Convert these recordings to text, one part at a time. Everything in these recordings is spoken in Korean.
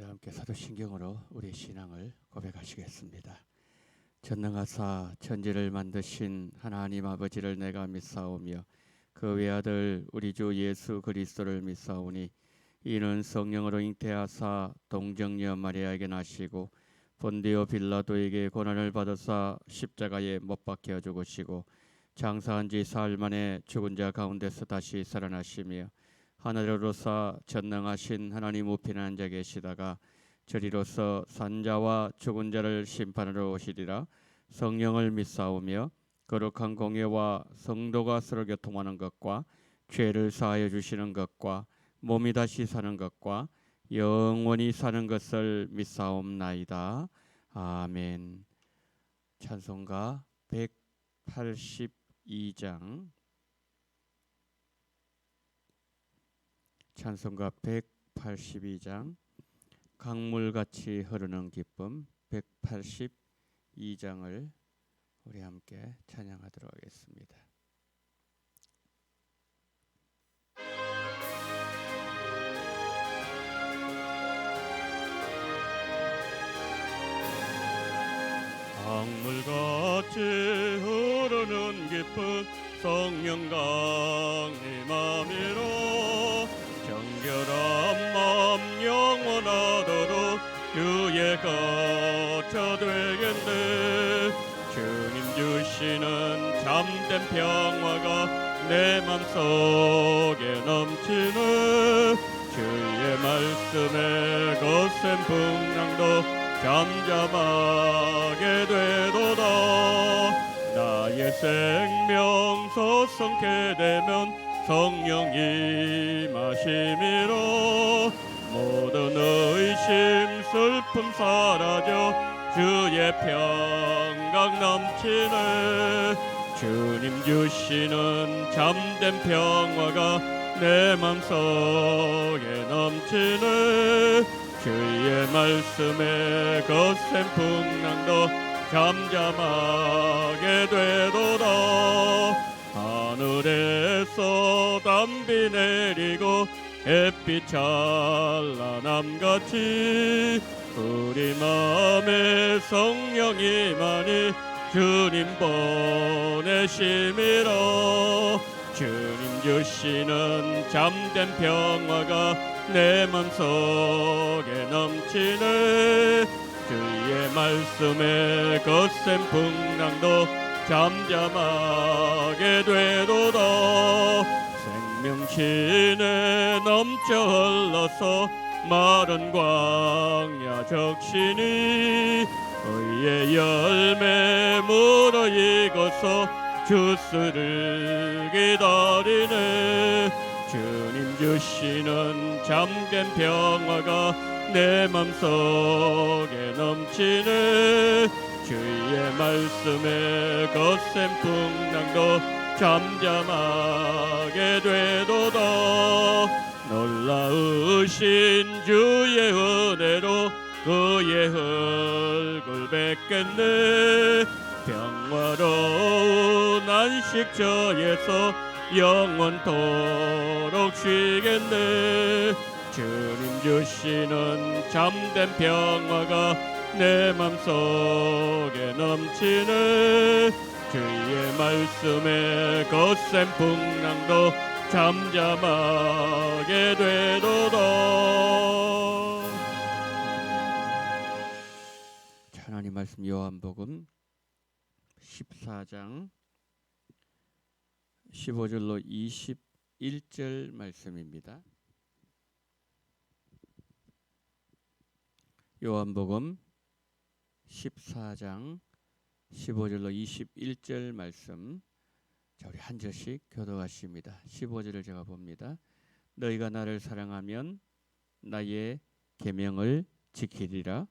우리와 함께 사도신경으로 우리의 신앙을 고백하시겠습니다. 전능하사 천지를 만드신 하나님 아버지를 내가 믿사오며 그 외아들 우리 주 예수 그리스도를 믿사오니 이는 성령으로 잉태하사 동정녀 마리아에게 나시고 본디오 빌라도에게 고난을 받으사 십자가에 못 박혀 죽으시고 장사한 지 사흘 만에 죽은 자 가운데서 다시 살아나시며 하늘로서 전능하신 하나님 우편에 앉아 계시다가 저리로서 산자와 죽은 자를 심판하러 오시리라. 성령을 믿사오며 거룩한 공예와 성도가 서로 교통하는 것과 죄를 사하여 주시는 것과 몸이 다시 사는 것과 영원히 사는 것을 믿사옵나이다. 아멘. 찬송가 182장 찬송가 182장 강물같이 흐르는 기쁨 182장을 우리 함께 찬양하도록 하겠습니다. 강물같이 흐르는 기쁨 성령 강림함이로 정결한 마음 영원하도록 주의 거처 되겠네. 주님 주시는 참된 평화가 내 맘속에 넘치네. 주의 말씀에 거센 풍랑도 잠잠하게 되도다. 나의 생명 소성케 되면 성령이 마심이로 모든 의심 슬픔 사라져 주의 평강 넘치네. 주님 주시는 참된 평화가 내 맘속에 넘치네. 주의 말씀에 거센 풍랑도 잠잠하게 되도다. 하늘에서 담비 내리고 햇빛 찬란함같이 우리 마음에 성령이 많이 주님 보내심이라. 주님 주시는 참된 평화가 내 맘속에 넘치네. 주의 말씀에 거센 풍랑도 잠잠하게 되도다. 생명신에 넘쳐 흘러서 마른 광야 적시니 의의 열매 무르익어서 주스를 기다리네. 주님 주시는 참된 평화가 내 맘속에 넘치네. 주의 말씀에 거센 풍랑도 잠잠하게 되도다. 놀라우신 주의 은혜로 그의 얼굴 뵙겠네. 평화로운 안식처에서 영원토록 쉬겠네. 주님 주시는 참된 평화가 내 맘속에 넘치네. 주의 말씀에 거센 풍랑도 잠잠하게 되도다. 하나님 말씀 요한복음 14장 15절로 21절 말씀입니다. 요한복음 14장 15절로 21절 말씀. 자, 우리 한 절씩 교독하십니다. 15절을 제가 봅니다. 너희가 나를 사랑하면 나의 계명을 지키리라.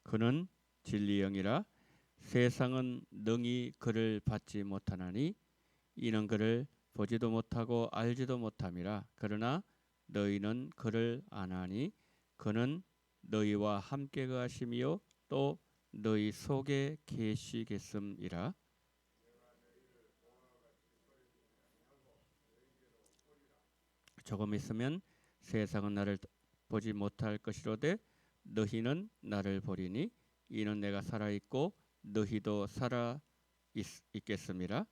그는 진리의 영이라. 세상은 능히 그를 받지 못하나니 이는 그를 보지도 못하고 알지도 못함이라. 그러나 너희는 그를 아나니 그는 너희와 함께 거하시며 또 너희 속에 계시겠음이라. 조금 있으면 세상은 나를 보지 못할 것이로되 너희는 나를 보리니 이는 내가 살아있고 너희도 살아 있겠습니다.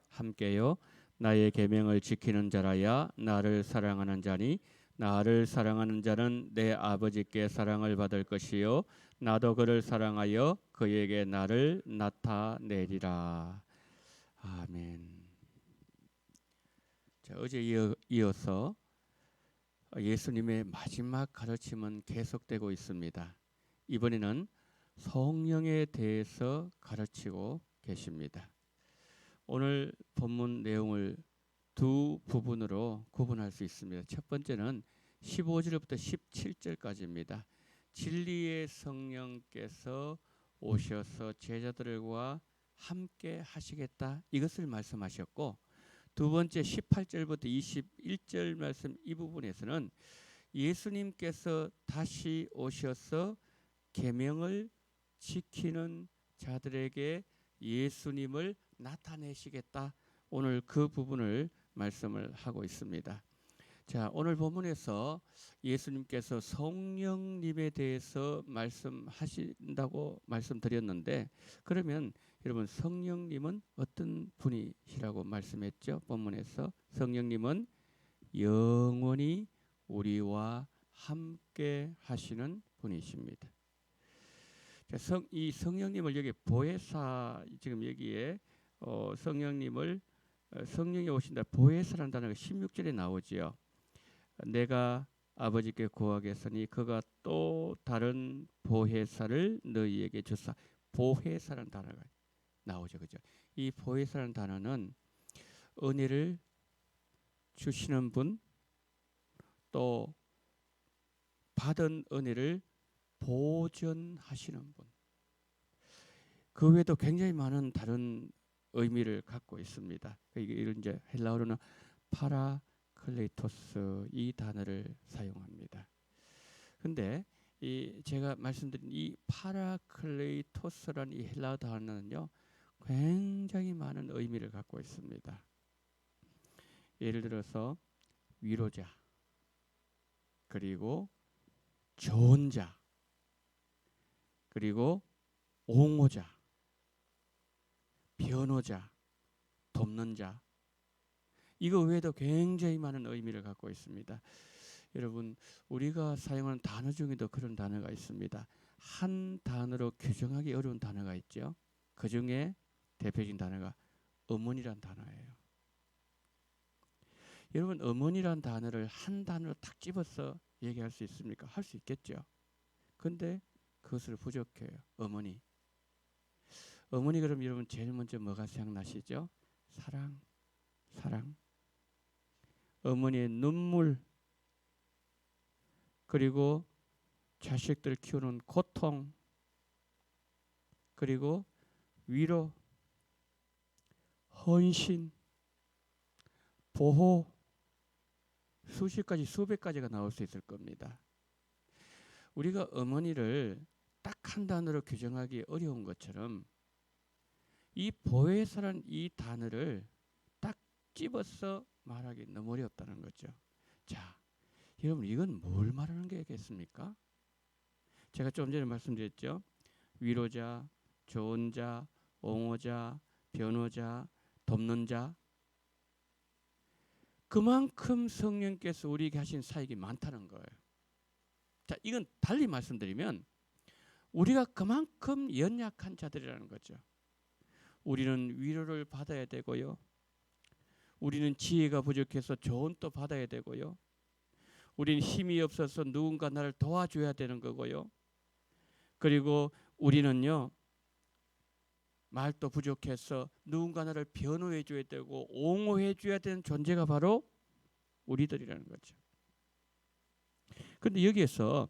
함께요. 나의 계명을 지키는 자라야 나를 사랑하는 자니 나를 사랑하는 자는 내 아버지께 사랑을 받을 것이요 나도 그를 사랑하여 그에게 나를 나타내리라. 아멘. 자, 어제 이어서 예수님의 마지막 가르침은 계속되고 있습니다. 이번에는 성령에 대해서 가르치고 계십니다. 오늘 본문 내용을 두 부분으로 구분할 수 있습니다. 첫 번째는 15절부터 17절까지입니다. 진리의 성령께서 오셔서 제자들과 함께 하시겠다 이것을 말씀하셨고, 두 번째 18절부터 21절 말씀 이 부분에서는 예수님께서 다시 오셔서 계명을 지키는 자들에게 예수님을 나타내시겠다. 오늘 그 부분을 말씀을 하고 있습니다. 자, 오늘 본문에서 예수님께서 성령님에 대해서 말씀하신다고 말씀드렸는데, 그러면 여러분 성령님은 어떤 분이시라고 말씀했죠? 본문에서 성령님은 영원히 우리와 함께 하시는 분이십니다. 자, 이 성령님을 여기 보혜사, 지금 여기에 성령님을 성령이 오신다 보혜사라는 단어가 16절에 나오지요. 내가 아버지께 구하겠으니 그가 또 다른 보혜사를 너희에게 주사. 보혜사라는 단어가 나오죠, 그죠? 이 보혜사라는 단어는 은혜를 주시는 분, 또 받은 은혜를 보존하시는 분. 그 외에도 굉장히 많은 다른 의미를 갖고 있습니다. 이걸 이제 헬라어로는 파라클레이토스 이 단어를 사용합니다. 근데 이 제가 말씀드린 이 파라클레이토스라는 이 헬라어 단어는요, 굉장히 많은 의미를 갖고 있습니다. 예를 들어서 위로자, 그리고 좋은 자, 그리고 옹호자, 변호자, 돕는 자, 이거 외에도 굉장히 많은 의미를 갖고 있습니다. 여러분, 우리가 사용하는 단어 중에도 그런 단어가 있습니다. 한 단어로 규정하기 어려운 단어가 있죠. 그 중에 대표적인 단어가 어머니란 단어예요. 여러분, 어머니란 단어를 한 단어로 딱 집어서 얘기할 수 있습니까? 할 수 있겠죠. 근데 그것을 부족해요. 어머니. 어머니 그럼 여러분 제일 먼저 뭐가 생각나시죠? 사랑, 사랑. 어머니의 눈물, 그리고 자식들 키우는 고통, 그리고 위로, 헌신, 보호, 수십 가지, 수백 가지가 나올 수 있을 겁니다. 우리가 어머니를 딱 한 단어로 규정하기 어려운 것처럼 이 보혜사라는 이 단어를 딱 집어서 말하기 너무 어렵다는 거죠. 자, 여러분 이건 뭘 말하는 게겠습니까? 제가 좀 전에 말씀드렸죠. 위로자, 좋은 자, 옹호자, 변호자, 돕는 자. 그만큼 성령께서 우리에게 하신 사역이 많다는 거예요. 자, 이건 달리 말씀드리면 우리가 그만큼 연약한 자들이라는 거죠. 우리는 위로를 받아야 되고요. 우리는 지혜가 부족해서 조언도 받아야 되고요. 우리는 힘이 없어서 누군가 나를 도와줘야 되는 거고요. 그리고 우리는요, 말도 부족해서 누군가 나를 변호해 줘야 되고 옹호해 줘야 되는 존재가 바로 우리들이라는 거죠. 그런데 여기에서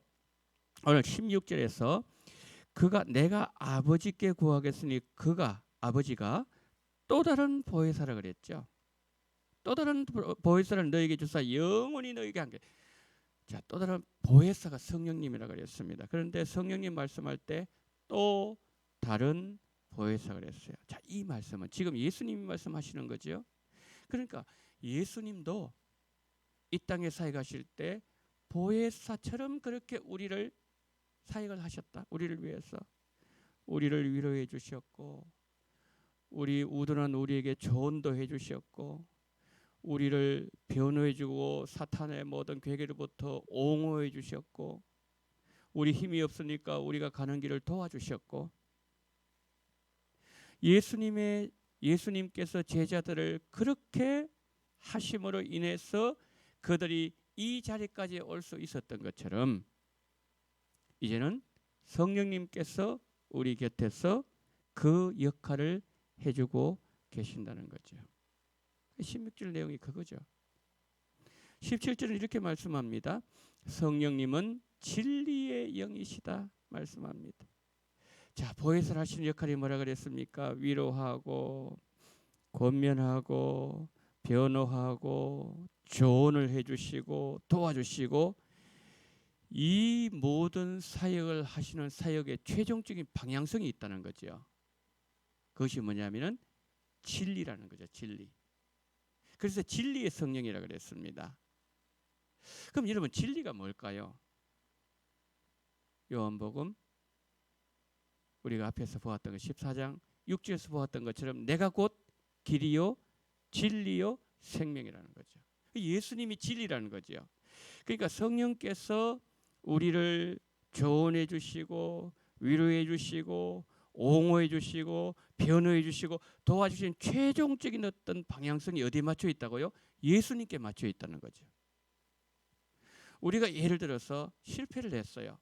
오늘 16절에서 그가 내가 아버지께 구하겠으니 그가 아버지가 또 다른 보혜사라 그랬죠. 또 다른 보혜사를 너에게 주사 영원히 너에게 함께. 자, 또 다른 보혜사가 성령님이라 그랬습니다. 그런데 성령님 말씀할 때 또 다른 보혜사 그랬어요. 자, 이 말씀은 지금 예수님이 말씀하시는 거죠. 그러니까 예수님도 이 땅에 사역하실 때 보혜사처럼 그렇게 우리를 사역을 하셨다. 우리를 위해서 우리를 위로해 주셨고, 우리 우둔한 우리에게 조언도 해 주셨고, 우리를 변호해 주고 사탄의 모든 괴계로부터 옹호해 주셨고, 우리 힘이 없으니까 우리가 가는 길을 도와주셨고, 예수님께서 제자들을 그렇게 하심으로 인해서 그들이 이 자리까지 올 수 있었던 것처럼 이제는 성령님께서 우리 곁에서 그 역할을 해주고 계신다는 거죠. 16절 내용이 그거죠. 17절은 이렇게 말씀합니다. 성령님은 진리의 영이시다 말씀합니다. 자, 보혜사를 하시는 역할이 뭐라 그랬습니까? 위로하고 권면하고 변호하고 조언을 해주시고 도와주시고, 이 모든 사역을 하시는 사역의 최종적인 방향성이 있다는 거죠. 그것이 뭐냐면은 진리라는 거죠. 진리. 그래서 진리의 성령이라고 그랬습니다. 그럼 여러분, 진리가 뭘까요? 요한복음 우리가 앞에서 보았던 것 14장 6절에서 보았던 것처럼 내가 곧 길이요 진리요 생명이라는 거죠. 예수님이 진리라는 거죠. 그러니까 성령께서 우리를 조언해 주시고 위로해 주시고 옹호해 주시고 변호해 주시고 도와주신 최종적인 어떤 방향성이 어디에 맞춰 있다고요? 예수님께 맞춰 있다는 거죠. 우리가 예를 들어서 실패를 했어요.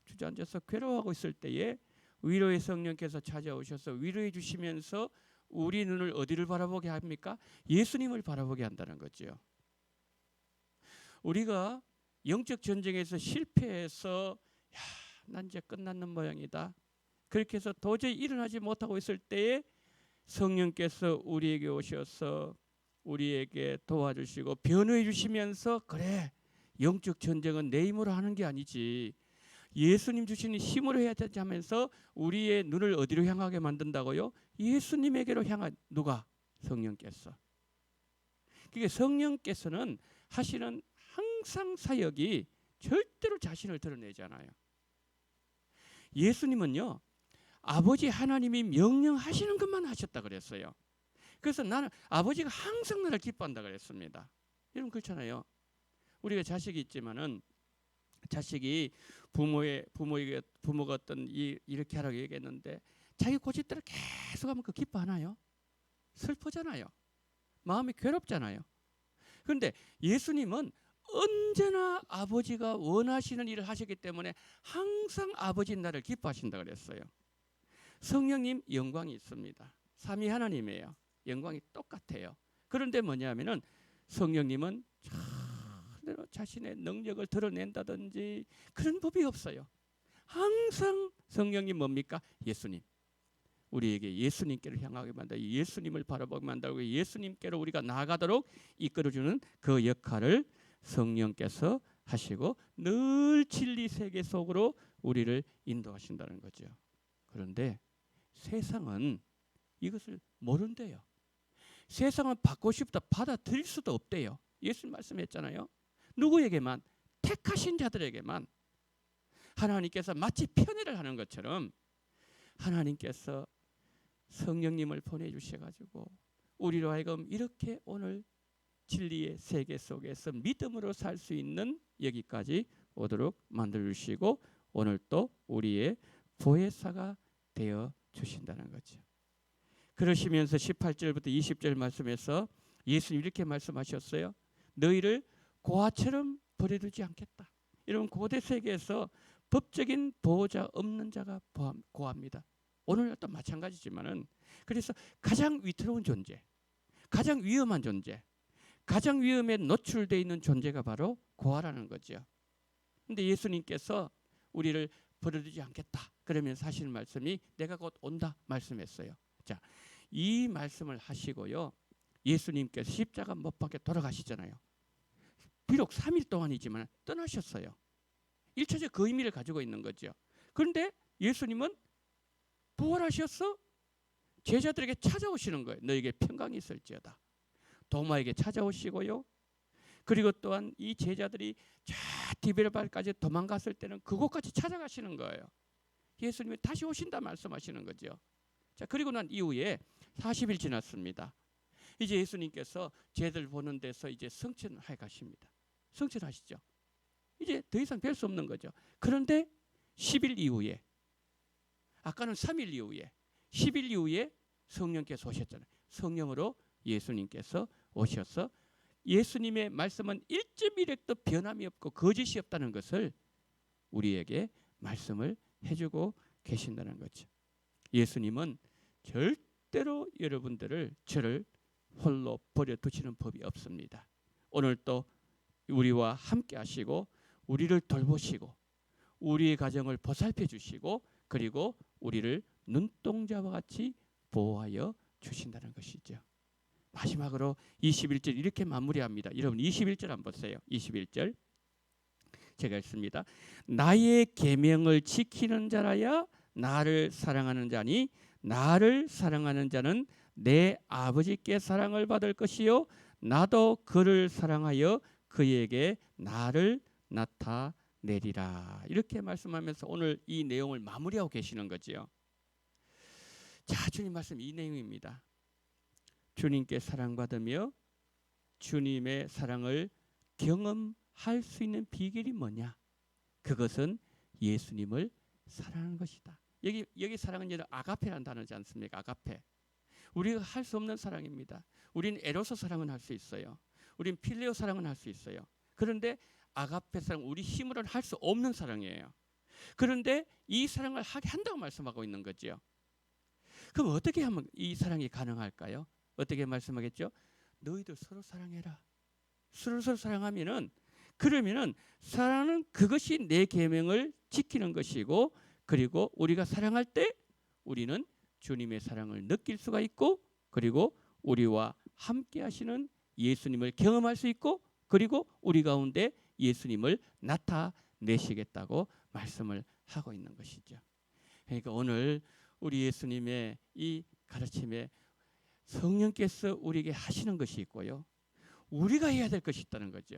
주저앉아서 괴로워하고 있을 때에 위로의 성령께서 찾아오셔서 위로해 주시면서 우리 눈을 어디를 바라보게 합니까? 예수님을 바라보게 한다는 거죠. 우리가 영적 전쟁에서 실패해서 난 이제 끝났는 모양이다, 그렇게 해서 도저히 일어나지 못하고 있을 때에 성령께서 우리에게 오셔서 우리에게 도와주시고 변호해 주시면서, 그래, 영적 전쟁은 내 힘으로 하는 게 아니지, 예수님 주시는 힘으로 해야 되지 하면서 우리의 눈을 어디로 향하게 만든다고요? 예수님에게로 향한, 누가? 성령께서. 그러니까 성령께서는 하시는 항상 사역이 절대로 자신을 드러내지 않아요. 예수님은요, 아버지 하나님이 명령하시는 것만 하셨다 그랬어요. 그래서 나는 아버지가 항상 나를 기뻐한다 그랬습니다. 여러분 그렇잖아요. 우리가 자식이 있지만은 자식이 부모가 어떤 이렇게 하라고 얘기했는데 자기 고집대로 계속하면 그 기뻐하나요? 슬프잖아요. 마음이 괴롭잖아요. 그런데 예수님은 언제나 아버지가 원하시는 일을 하셨기 때문에 항상 아버지 나를 기뻐하신다 그랬어요. 성령님 영광이 있습니다. 삼위 하나님이에요. 영광이 똑같아요. 그런데 뭐냐면은 성령님은 자신의 능력을 드러낸다든지 그런 법이 없어요. 항상 성령님 뭡니까? 예수님. 우리에게 예수님께로 향하게 만들고 예수님을 바라보게 만들고 예수님께로 우리가 나아가도록 이끌어주는 그 역할을 성령께서 하시고 늘 진리 세계 속으로 우리를 인도하신다는 거죠. 그런데 세상은 이것을 모른대요. 세상은 받고 싶다 받아들일 수도 없대요. 예수님 말씀했잖아요. 누구에게만? 택하신 자들에게만. 하나님께서 마치 편애를 하는 것처럼 하나님께서 성령님을 보내주셔가지고 우리로 하여금 이렇게 오늘 진리의 세계 속에서 믿음으로 살 수 있는 여기까지 오도록 만들어주시고 오늘 또 우리의 보혜사가 되어 주신다는 거죠. 그러시면서 18절부터 20절 말씀에서 예수님 이렇게 말씀하셨어요. 너희를 고아처럼 버려두지 않겠다. 여러분 고대 세계에서 법적인 보호자 없는 자가 고아입니다. 오늘도 마찬가지지만은 그래서 가장 위태로운 존재, 가장 위험한 존재, 가장 위험에 노출되어 있는 존재가 바로 고아라는 거죠. 그런데 예수님께서 우리를 버려두지 않겠다 그러면서 하시는 말씀이 내가 곧 온다 말씀했어요. 자, 이 말씀을 하시고요. 예수님께서 십자가 못 박혀 돌아가시잖아요. 비록 3일 동안이지만 떠나셨어요. 1차적 그 의미를 가지고 있는 거죠. 그런데 예수님은 부활하셔서 제자들에게 찾아오시는 거예요. 너에게 평강이 있을지어다. 도마에게 찾아오시고요. 그리고 또한 이 제자들이 저 디베르바까지 도망갔을 때는 그곳까지 찾아가시는 거예요. 예수님이 다시 오신다 말씀하시는 거죠. 자, 그리고 난 이후에 40일 지났습니다. 이제 예수님께서 제자들 보는 데서 이제 성천해 가십니다. 성천하시죠. 이제 더 이상 뵐 수 없는 거죠. 그런데 10일 이후에, 아까는 3일 이후에, 10일 이후에 성령께서 오셨잖아요. 성령으로 예수님께서 오셔서 예수님의 말씀은 1.1획도 변함이 없고 거짓이 없다는 것을 우리에게 말씀을 해주고 계신다는 거죠. 예수님은 절대로 여러분들을, 저를 홀로 버려두시는 법이 없습니다. 오늘 또 우리와 함께 하시고 우리를 돌보시고 우리의 가정을 보살펴 주시고 그리고 우리를 눈동자와 같이 보호하여 주신다는 것이죠. 마지막으로 21절 이렇게 마무리합니다. 여러분 21절 한번 보세요. 21절 제가 읽습니다. 나의 계명을 지키는 자라야 나를 사랑하는 자니 나를 사랑하는 자는 내 아버지께 사랑을 받을 것이요 나도 그를 사랑하여 그에게 나를 나타내리라. 이렇게 말씀하면서 오늘 이 내용을 마무리하고 계시는 거지요. 자, 주님 말씀 이 내용입니다. 주님께 사랑받으며 주님의 사랑을 경험할 수 있는 비결이 뭐냐? 그것은 예수님을 사랑하는 것이다. 여기 사랑은 아가페라는 단어지 않습니까? 아가페. 우리가 할 수 없는 사랑입니다. 우리는 에로서 사랑은 할 수 있어요. 우리는 필레오 사랑은 할 수 있어요. 그런데 아가페 사랑, 우리 힘으로는 할 수 없는 사랑이에요. 그런데 이 사랑을 하게 한다고 말씀하고 있는 거죠. 그럼 어떻게 하면 이 사랑이 가능할까요? 어떻게 말씀하겠죠? 너희들 서로 사랑해라. 서로 사랑하면은, 그러면은 사랑은 그것이 내 계명을 지키는 것이고, 그리고 우리가 사랑할 때 우리는 주님의 사랑을 느낄 수가 있고, 그리고 우리와 함께 하시는 예수님을 경험할 수 있고, 그리고 우리 가운데 예수님을 나타내시겠다고 말씀을 하고 있는 것이죠. 그러니까 오늘 우리 예수님의 이 가르침에 성령께서 우리에게 하시는 것이 있고요, 우리가 해야 될 것이 있다는 거죠.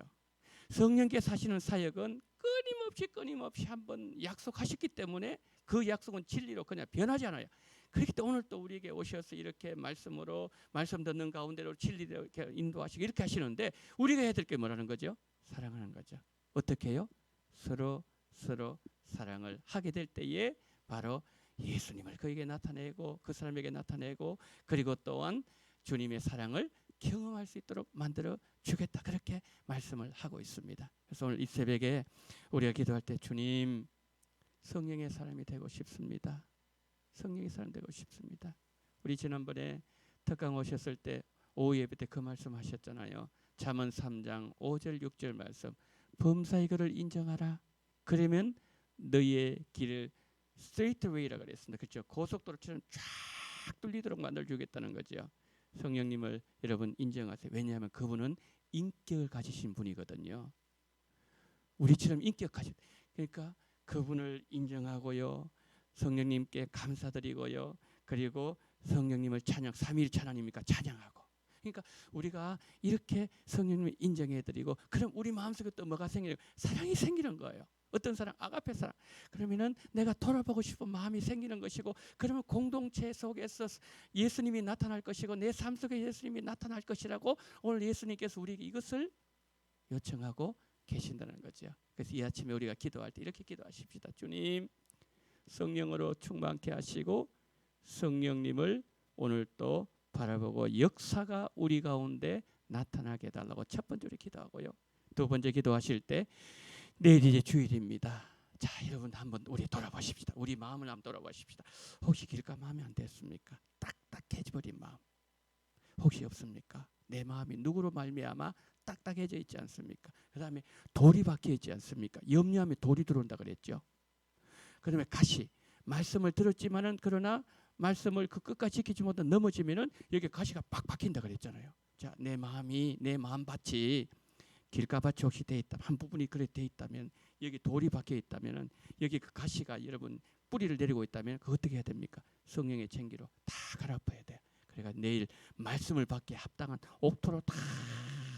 성령께서 하시는 사역은 끊임없이 한번 약속하셨기 때문에 그 약속은 진리로 그냥 변하지 않아요. 그렇기 때문에 오늘 또 우리에게 오셔서 이렇게 말씀으로 말씀 듣는 가운데로 진리로 이렇게 인도하시고 이렇게 하시는데, 우리가 해야 될 게 뭐라는 거죠? 사랑하는 거죠. 어떻게 해요? 서로 사랑을 하게 될 때에 바로 예수님을 그에게 나타내고 그 사람에게 나타내고, 그리고 또한 주님의 사랑을 경험할 수 있도록 만들어 주겠다, 그렇게 말씀을 하고 있습니다. 그래서 오늘 이 새벽에 우리가 기도할 때, 주님, 성령의 사람이 되고 싶습니다. 성령의 사람 되고 싶습니다. 우리 지난번에 특강 오셨을 때 오후 예배 때 그 말씀 하셨잖아요. 잠언 3장 5절 6절 말씀, 범사의 길을 인정하라. 그러면 너희의 길을 스트레이트 웨이라고 그랬습니다. 그렇죠? 고속도로처럼 쫙 뚫리도록 만들어 주겠다는 거죠. 성령님을 여러분 인정하세요. 왜냐하면 그분은 인격을 가지신 분이거든요. 우리처럼 인격 가진, 그러니까 그분을 인정하고요, 성령님께 감사드리고요, 그리고 성령님을 찬양, 삼위일 찬양입니까? 찬양하고. 그러니까 우리가 이렇게 성령님을 인정해드리고, 그럼 우리 마음속에 또 뭐가 생기는, 사랑이 생기는 거예요. 어떤 사랑? 아가페 사랑. 그러면은 내가 돌아보고 싶은 마음이 생기는 것이고, 그러면 공동체 속에서 예수님이 나타날 것이고, 내 삶 속에 예수님이 나타날 것이라고 오늘 예수님께서 우리에게 이것을 요청하고 계신다는 거죠. 그래서 이 아침에 우리가 기도할 때 이렇게 기도하십시다. 주님, 성령으로 충만케 하시고 성령님을 오늘 또 바라보고 역사가 우리 가운데 나타나게 해달라고 첫 번째로 기도하고요. 두 번째 기도하실 때, 내일 이제 주일입니다. 자, 여러분 한번 우리 돌아보십시다. 우리 마음을 한번 돌아보십시다. 혹시 길가 마음이 안 됐습니까? 딱딱해져버린 마음 혹시 없습니까? 내 마음이 누구로 말미암아 딱딱해져 있지 않습니까? 그 다음에 돌이 박혀 있지 않습니까? 염려하면 돌이 들어온다 그랬죠. 그 다음에 가시, 말씀을 들었지만은 그러나 말씀을 그 끝까지 지키지 못하고 넘어지면은 여기 가시가 팍 박힌다 그랬잖아요. 자, 내 마음이, 내 마음밭이 길가밭이 혹시 돼 있다, 한 부분이 그래 돼 있다면, 여기 돌이 박혀 있다면은 여기 그 가시가 여러분 뿌리를 내리고 있다면 그 어떻게 해야 됩니까? 성령의 챙기로 다 갈아엎어야 돼요. 그러니까 내일 말씀을 받기에 합당한 옥토로 다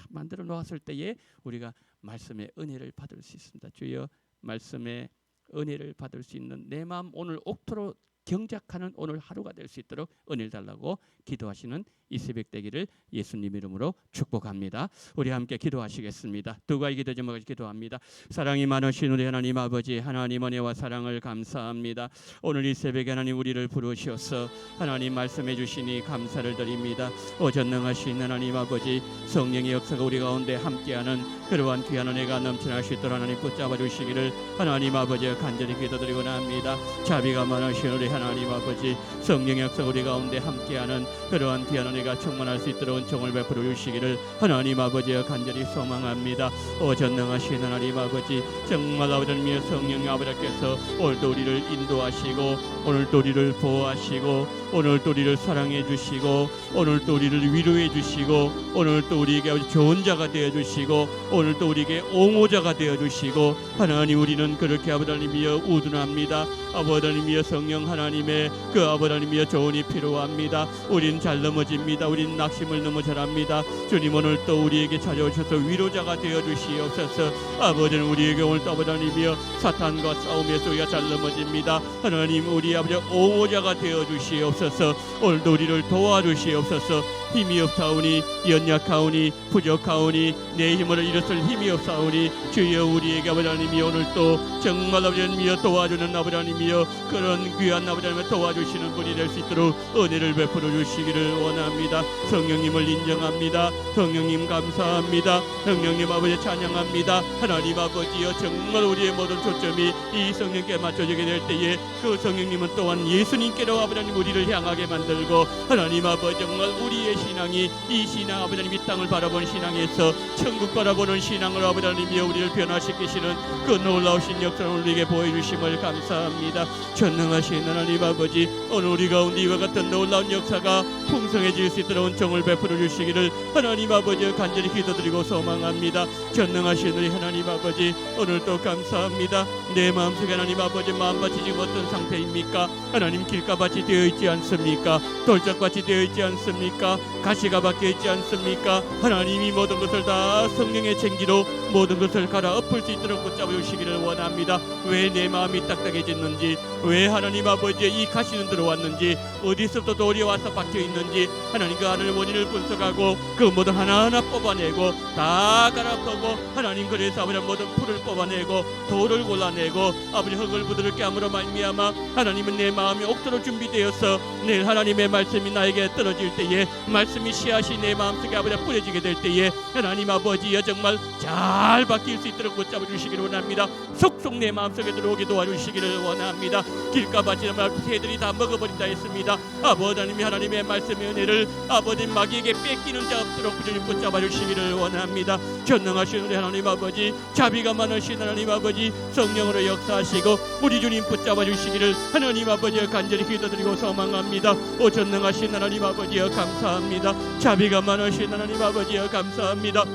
만들어 놓았을 때에 우리가 말씀의 은혜를 받을 수 있습니다. 주여, 말씀의 은혜를 받을 수 있는 내 마음 오늘 옥토로 경작하는 오늘 하루가 될 수 있도록 은혜를 달라고 기도하시는 이 새벽 되기를 예수님 이름으로 축복합니다. 우리 함께 기도하시겠습니다. 두 가지 기도 제목을 기도합니다. 사랑이 많으신 우리 하나님 아버지, 하나님 은혜와 사랑을 감사합니다. 오늘 이 새벽에 하나님 우리를 부르셔서 하나님 말씀해 주시니 감사를 드립니다. 전능하신 하나님 아버지, 성령의 역사가 우리 가운데 함께하는 그러한 귀한 은혜가 넘쳐날 수 있도록 하나님 붙잡아 주시기를 하나님 아버지 간절히 기도드리고 합니다. 자비가 많으신 우리 하나님 아버지, 성령의 역사가 우리 가운데 함께하는 그러한 귀한 은혜가 충만할 수 있도록 은총을 베풀어 주시기를 하나님 아버지여 간절히 소망합니다. 전능하신 하나님 아버지, 정말 아버지의 성령 아버지께서 오늘도 우리를 인도하시고 오늘도 우리를 보호하시고 오늘도 우리를 사랑해 주시고 오늘도 우리를 위로해 주시고 오늘도 우리에게 좋은 자가 되어 주시고 오늘도 우리에게 옹호자가 되어 주시고 하나님, 우리는 그렇게 아버지님이여 우둔합니다. 아버지님이여 성령 하나님의 그 아버지님이여 조언이 필요합니다. 우린 잘 넘어집니다. 우린 낙심을 너무 잘합니다. 주님, 오늘 또 우리에게 찾아오셔서 위로자가 되어 주시옵소서. 아버지는 우리에게 오늘 또 아버지님이여 사탄과 싸움에서 우리가 잘 넘어집니다. 하나님, 우리 아버지 옹호자가 되어 주시옵소서. 오늘도 우리를 도와주시옵소서. 힘이 없사오니 연약하오니 부족하오니 내 힘으로 일어설 힘이 없사오니 주여, 우리에게 아버지님이 오늘 또 정말 아버지님이여 도와주는 아버지님이여 그런 귀한 아버지님을 도와주시는 분이 될 수 있도록 은혜를 베풀어 주시기를 원합니다. 성령님을 인정합니다. 성령님 감사합니다. 성령님 아버지 찬양합니다. 하나님 아버지여, 정말 우리의 모든 초점이 이 성령께 맞춰지게 될 때에 그 성령님은 또한 예수님께로 아버지님 우리를 향하게 만들고 하나님 아버지, 정말 우리의 신앙이 이 신앙 아버지님 이 땅을 바라보는 신앙에서 천국 바라보는 신앙으로 아버지님이여 우리를 변화시키시는 그 놀라우신 역사를 우리에게 보여주심을 감사합니다. 전능하신 하나님 아버지, 오늘 우리 가운데 이와 같은 놀라운 역사가 풍성해질 수 있도록 은총을 베풀어 주시기를 하나님 아버지 간절히 기도드리고 소망합니다. 전능하신 우리 하나님 아버지, 오늘도 감사합니다. 내 마음속에 하나님 아버지 마음밭이 지금 어떤 상태입니까? 하나님, 길가밭이 되어 있지 않습니까? 돌짝밭이 되어 있지 않습니까? 가시가 박혀 있지 않습니까? 하나님이 모든 것을 다 성령의 챙기로 모든 것을 갈아엎을 수 있도록 붙잡아 주시기를 원합니다. 왜 내 마음이 딱딱해졌는지, 왜 하나님 아버지 이 가시는 들어왔는지, 어디서부터 돌이 와서 박혀 있는지 하나님 그 안을 원인을 분석하고 그 모든 하나하나 뽑아내고 다 갈아엎고 하나님, 그래서 아버지 모든 풀을 뽑아내고 돌을 골라내고 아버지 흙을 부드럽게 함으로 말미암아 하나님은 내 마음이 옥토로 준비되어서 내일 하나님의 말씀이 나에게 떨어질 때에 말씀이 씨앗이 내 마음속에 아버지 뿌려지게 될 때에 하나님 아버지여 정말 잘 바뀔 수 있도록 붙잡아 주시기를 원합니다. 속속 내 마음속에 들어오게 도와주시기를 원합니다. 길가밭이나 새들이 다 먹어버린다 했습니다. 아버지 하나님이 하나님의 말씀의 은혜를 아버지 마귀에게 뺏기는 자 없도록 부지런히 붙잡아 주시기를 원합니다. 전능하신 우리 하나님 아버지, 자비가 많으신 하나님 아버지, 성령으로 역사하시고 우리 주님 붙잡아 주시기를 하나님 아버지여 간절히 기도드리고 소망합니다. 전능하신 하나님 아버지여 감사합니다. 자비가 많으신 하나님 아버지여 감사합니다.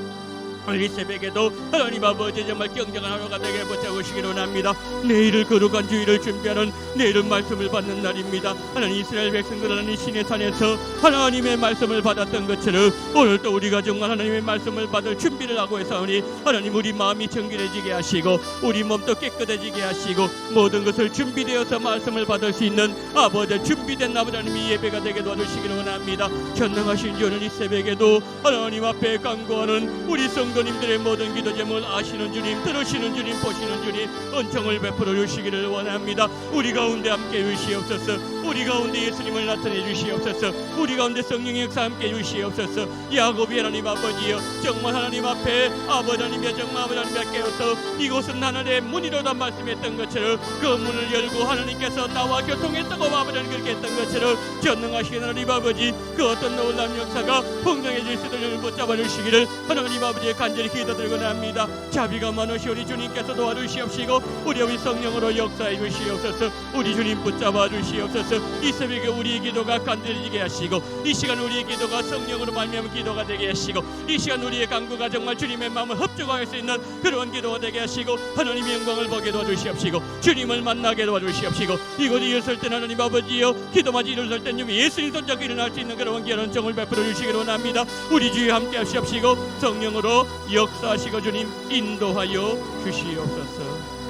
오늘 이 새벽에도 하나님 아버지 정말 경쟁한 하루가 되게 붙잡으시기를 원합니다. 내일을 거룩한 주일을 준비하는 내일은 말씀을 받는 날입니다. 하나님, 이스라엘 백성들 하나님 시내산에서 하나님의 말씀을 받았던 것처럼 오늘도 우리가 정말 하나님의 말씀을 받을 준비를 하고 있사오니 하나님, 우리 마음이 정결해지게 하시고 우리 몸도 깨끗해지게 하시고 모든 것을 준비되어서 말씀을 받을 수 있는 아버지 준비된 아버지 하나님이 예배가 되게 도와주시기를 원합니다. 전능하신 주, 오늘 이 새벽에도 하나님 앞에 간구하는 우리 성도님들의 모든 기도 제목을 아시는 주님, 들으시는 주님, 보시는 주님, 은총을 베풀어 주시기를 원합니다. 우리 가운데 함께 주시옵소서. 우리 가운데 예수님을 나타내 주시옵소서. 우리 가운데 성령의 역사 함께 주시옵소서. 야곱이 하나님 아버지여, 정말 하나님 앞에 아버지 하나님의 정말 아버지 하나님 깨어서 이곳은 하나님의 문이로다 말씀했던 것처럼 그 문을 열고 하나님께서 나와 교통했다고 아버지 하나님 그렇게 했던 것처럼 전능하신 하나님 아버지, 그 어떤 놀라운 역사가 풍성해질 수 있도록 붙잡아 주시기를 하나님 아버지의 간절히 기도드리곤 합니다. 자비가 많으시오니 주님께서 도와주시옵시고 우리 아버지 성령으로 역사해 주시옵소서. 우리 주님 붙잡아 주시옵소서. 이 새벽에 우리의 기도가 간절해지게 하시고 이 시간 우리의 기도가 성령으로 말미암은 기도가 되게 하시고 이 시간 우리의 간구가 정말 주님의 마음을 합족할 수 있는 그런 기도가 되게 하시고 하나님의 영광을 보게 도와주시옵시고 주님을 만나게 도와주시옵시고 이곳에 일설 때 하나님 아버지여 기도마치 일설 때 예수님 손잡고 일어날 수 있는 그런 귀한 정을 베풀어 주시기를 원합니다. 우리 주에 함께 하시옵시고 성령으로 역사하시고 주님 인도하여 주시옵소서.